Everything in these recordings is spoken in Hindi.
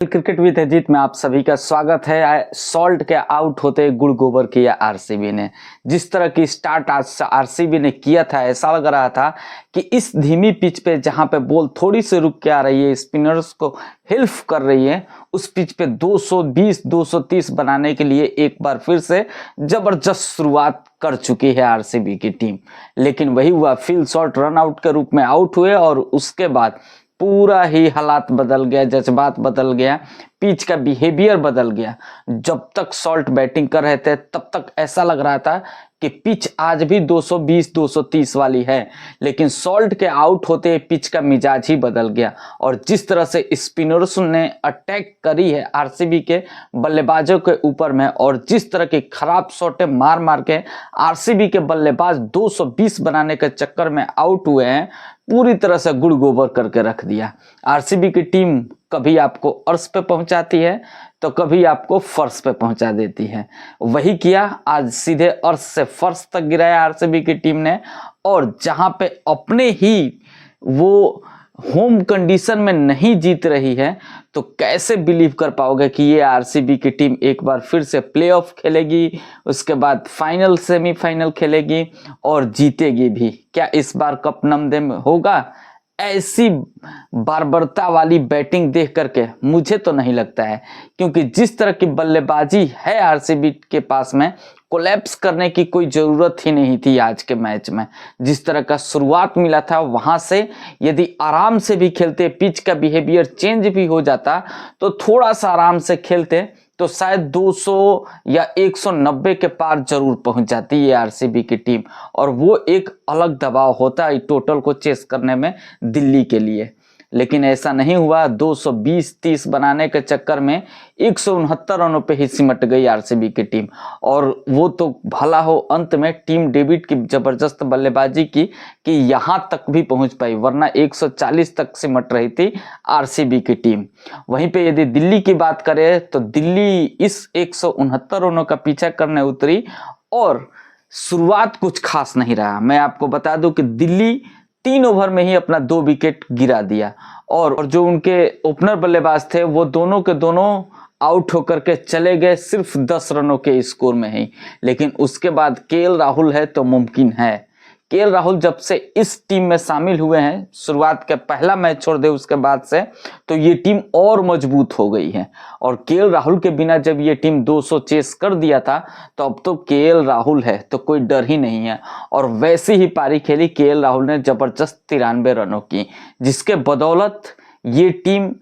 क्रिकेट विद अजीत में आप सभी का स्वागत है। सॉल्ट के आउट होते गुड़ गोबर किया आरसीबी ने। जिस तरह की स्टार्ट आज आरसीबी ने किया था, ऐसा लग रहा था कि इस धीमी पिच पे जहां पे बॉल थोड़ी सी रुक के आ रही है, स्पिनर्स को हेल्प कर रही है, उस पिच पे 220 230 बनाने के लिए एक बार फिर से जबरदस्त शुरुआत कर चुकी है आरसीबी की टीम। लेकिन वही हुआ, फिल शॉर्ट रन आउट के रूप में आउट हुए और उसके बाद पूरा ही हालात बदल गया, जज्बात बदल गया, पिच का बिहेवियर बदल गया। जब तक सॉल्ट बैटिंग कर रहे थे तब तक ऐसा लग रहा था कि पिच आज भी 220 230 वाली है, लेकिन सॉल्ट के आउट होते पिच का मिजाज ही बदल गया। और जिस तरह से स्पिनर्स ने अटैक करी है आरसीबी के बल्लेबाजों के ऊपर में, और जिस तरह की खराब शॉटें मार मार के आरसीबी के बल्लेबाज 220 बनाने के चक्कर में आउट हुए हैं, पूरी तरह से गुड़ गोबर करके रख दिया। आरसीबी की टीम कभी आपको अर्श पे पहुंचाती है तो कभी आपको फर्श पे पहुंचा देती है। वही किया, आज सीधे अर्श से फर्श तक गिराया आरसीबी की टीम ने। और जहां पे अपने ही वो होम कंडीशन में नहीं जीत रही है, तो कैसे बिलीव कर पाओगे कि ये आरसीबी की टीम एक बार फिर से प्लेऑफ खेलेगी, उसके बाद फाइनल सेमीफाइनल खेलेगी और जीतेगी भी? क्या इस बार कप नमदे होगा? ऐसी बारबरता वाली बैटिंग देख करके मुझे तो नहीं लगता है, क्योंकि जिस तरह की बल्लेबाजी है आरसीबी के पास में, कोलैप्स करने की कोई ज़रूरत ही नहीं थी आज के मैच में। जिस तरह का शुरुआत मिला था वहां से यदि आराम से भी खेलते, पिच का बिहेवियर चेंज भी हो जाता, तो थोड़ा सा आराम से खेलते तो शायद 200 या 190 के पार जरूर पहुंच जाती है आरसीबी की टीम, और वो एक अलग दबाव होता है टोटल को चेस करने में दिल्ली के लिए। लेकिन ऐसा नहीं हुआ। 220-30 बनाने के चक्कर में 169 रनों पे ही सिमट गई आरसीबी की टीम। और वो तो भला हो अंत में टीम डेविड की जबरदस्त बल्लेबाजी की कि यहां तक भी पहुंच पाई, वरना 140 तक सिमट रही थी आरसीबी की टीम। वहीं पे यदि दिल्ली की बात करें तो दिल्ली इस 169 रनों का पीछा करने उतरी और शुरुआत कुछ खास नहीं रहा। मैं आपको बता दूं कि दिल्ली 3 ओवर में ही अपना 2 विकेट गिरा दिया, और जो उनके ओपनर बल्लेबाज थे वो दोनों के दोनों आउट होकर के चले गए सिर्फ 10 रनों के स्कोर में ही। लेकिन उसके बाद केएल राहुल है तो मुमकिन है। केएल राहुल जब से इस टीम में शामिल हुए हैं, शुरुआत के पहला मैच छोड़ दे उसके बाद से, तो ये टीम और मजबूत हो गई है। और केएल राहुल के बिना जब ये टीम 200 चेस कर दिया था, तो अब तो केएल राहुल है तो कोई डर ही नहीं है। और वैसी ही पारी खेली केएल राहुल ने, जबरदस्त 93 रनों की, जिसके बदौलत ये टीम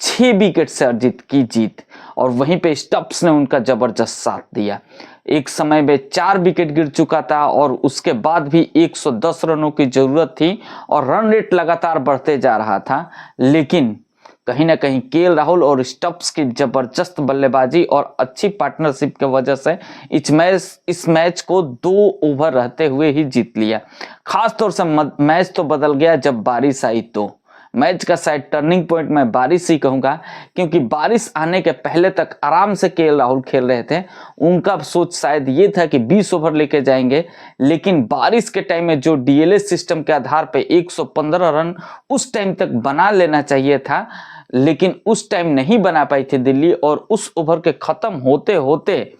6 विकेट से अर्जित की जीत। और वहीं पे स्टप्स ने उनका जबरदस्त साथ दिया। एक समय में 4 विकेट गिर चुका था और उसके बाद भी 110 रनों की जरूरत थी और रन रेट लगातार बढ़ते जा रहा था। लेकिन कहीं ना कहीं केएल राहुल और स्टप्स की जबरदस्त बल्लेबाजी और अच्छी पार्टनरशिप की वजह से इस मैच को 2 ओवर रहते हुए ही जीत लिया। खास तौर से मैच तो बदल गया जब बारिश आई, तो मैच का शायद टर्निंग पॉइंट मैं बारिश ही कहूंगा, क्योंकि बारिश आने के पहले तक आराम से केएल राहुल खेल रहे थे। उनका सोच शायद ये था कि 20 ओवर लेके जाएंगे, लेकिन बारिश के टाइम में जो डीएलएस सिस्टम के आधार पे 115 रन उस टाइम तक बना लेना चाहिए था, लेकिन उस टाइम नहीं बना पाई थी दिल्ली। और उस ओवर के खत्म होते होते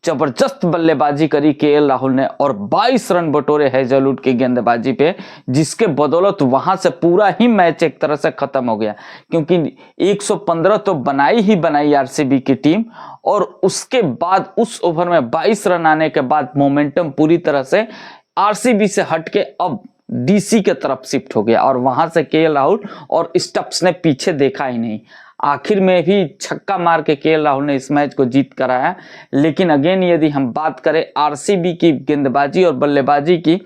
जबरदस्त बल्लेबाजी करी केएल राहुल ने और 22 रन बटोरे हैजलवुड की गेंदबाजी पे, जिसके बदौलत वहां से पूरा ही मैच एक तरह से खत्म हो गया। क्योंकि 115 तो बनाई ही बनाई आरसीबी की टीम, और उसके बाद उस ओवर में 22 रन आने के बाद मोमेंटम पूरी तरह से आरसीबी से हटके अब डीसी के तरफ शिफ्ट हो गया। और वहां से केएल राहुल और स्टप्स ने पीछे देखा ही नहीं। आखिर में भी छक्का मार के केएल राहुल ने इस मैच को जीत कराया। लेकिन अगेन यदि हम बात करें आरसीबी की गेंदबाजी और बल्लेबाजी की,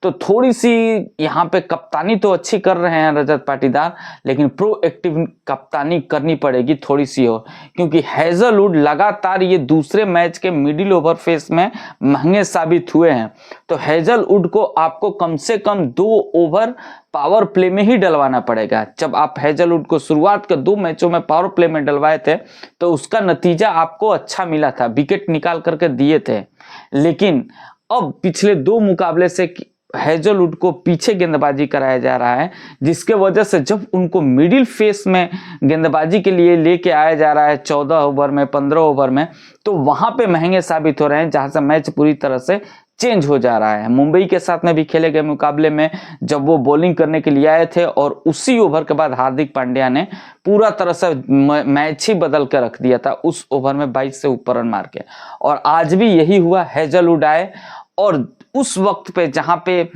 तो थोड़ी सी यहाँ पे कप्तानी तो अच्छी कर रहे हैं रजत पाटीदार, लेकिन प्रोएक्टिव कप्तानी करनी पड़ेगी थोड़ी सी हो, क्योंकि हैजलवुड लगातार ये दूसरे मैच के मिडिल ओवर फेस में महंगे साबित हुए हैं। तो हैजलवुड को आपको कम से कम 2 ओवर पावर प्ले में ही डलवाना पड़ेगा। जब आप हैजलवुड को शुरुआत के 2 मैचों में पावर प्ले में डलवाए थे तो उसका नतीजा आपको अच्छा मिला था, विकेट निकाल करके दिए थे। लेकिन अब पिछले 2 मुकाबले से हेजलवुड को पीछे गेंदबाजी कराया जा रहा है, जिसके वजह से जब उनको मिडिल फेस में गेंदबाजी के लिए लेके आया जा रहा है 14 ओवर में, 15 ओवर में, तो वहां पे महंगे साबित हो रहे हैं, जहां से मैच पूरी तरह से चेंज हो जा रहा है। मुंबई के साथ में भी खेले गए मुकाबले में जब वो बॉलिंग करने के लिए आए थे और उसी ओवर के बाद हार्दिक पांड्या ने पूरा तरह से मैच ही बदल कर रख दिया था उस ओवर में 22 से ऊपर रन मार के, और आज भी यही हुआ। हेजलवुड आए और उस वक्त पे जहां पे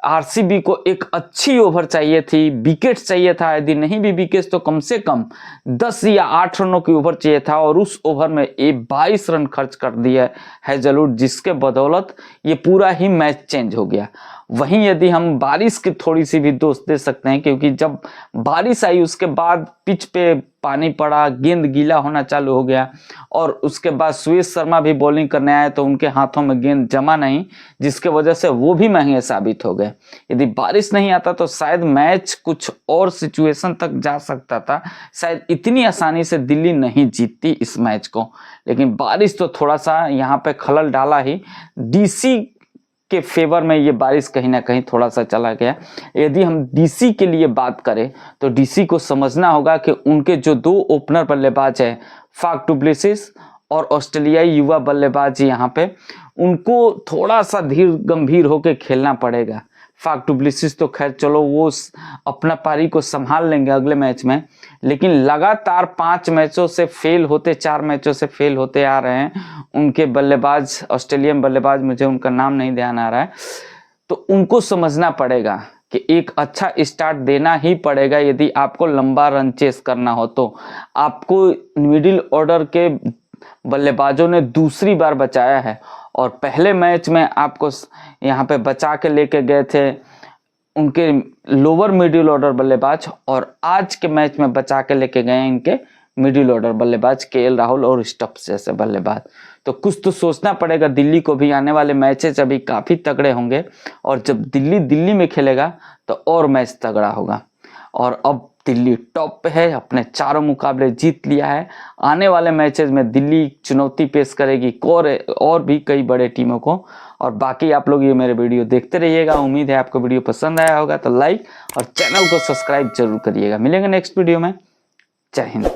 आरसीबी को एक अच्छी ओवर चाहिए थी, विकेट चाहिए था, यदि नहीं भी विकेट तो कम से कम 10 या 8 रनों की ओवर चाहिए था, और उस ओवर में 22 रन खर्च कर दिया हेजलवुड, जिसके बदौलत ये पूरा ही मैच चेंज हो गया। वहीं यदि हम बारिश की थोड़ी सी भी दोष दे सकते हैं, क्योंकि जब बारिश आई उसके बाद पिच पे पानी पड़ा, गेंद गीला होना चालू हो गया, और उसके बाद सुरेश शर्मा भी बॉलिंग करने आए तो उनके हाथों में गेंद जमा नहीं, जिसके वजह से वो भी महंगे साबित हो गए। यदि बारिश नहीं आता तो शायद मैच कुछ और सिचुएशन तक जा सकता था, शायद इतनी आसानी से दिल्ली नहीं जीतती इस मैच को, लेकिन बारिश तो थोड़ा सा यहाँ पे खलल डाला ही। डीसी के फेवर में ये बारिश कहीं ना कहीं थोड़ा सा चला गया। यदि हम डीसी के लिए बात करें तो डीसी को समझना होगा कि उनके जो 2 ओपनर बल्लेबाज है, फाफ डु प्लेसिस और ऑस्ट्रेलियाई युवा बल्लेबाज, यहाँ पे उनको थोड़ा सा धीर गंभीर होकर खेलना पड़ेगा। फाफ डु प्लेसिस तो खैर चलो वो अपना पारी को संभाल लेंगे अगले मैच में, लेकिन लगातार 5 मैचों से फेल होते, 4 मैचों से फेल होते आ रहे हैं उनके बल्लेबाज, ऑस्ट्रेलियन बल्लेबाज, मुझे उनका नाम नहीं ध्यान आ रहा है। तो उनको समझना पड़ेगा कि एक अच्छा स्टार्ट देना ही पड़ेगा यदि आपको लंबा रन चेस करना हो। तो आपको मिडिल ऑर्डर के बल्लेबाजों ने दूसरी बार बचाया है, और पहले मैच में आपको यहाँ पे बचा के लेके गए थे उनके लोअर मिडिल ऑर्डर बल्लेबाज, और आज के मैच में बचा के लेके गए इनके मिडिल ऑर्डर बल्लेबाज केएल राहुल और स्टप्स जैसे बल्लेबाज। तो कुछ तो सोचना पड़ेगा दिल्ली को भी। आने वाले मैचेस अभी काफ़ी तगड़े होंगे, और जब दिल्ली में खेलेगा तो और मैच तगड़ा होगा। और अब दिल्ली टॉप पे है, अपने 4 मुकाबले जीत लिया है। आने वाले मैचेस में दिल्ली चुनौती पेश करेगी और भी कई बड़े टीमों को। और बाकी आप लोग ये मेरे वीडियो देखते रहिएगा। उम्मीद है आपको वीडियो पसंद आया होगा, तो लाइक और चैनल को सब्सक्राइब जरूर करिएगा। मिलेंगे नेक्स्ट वीडियो में। जय हिंद।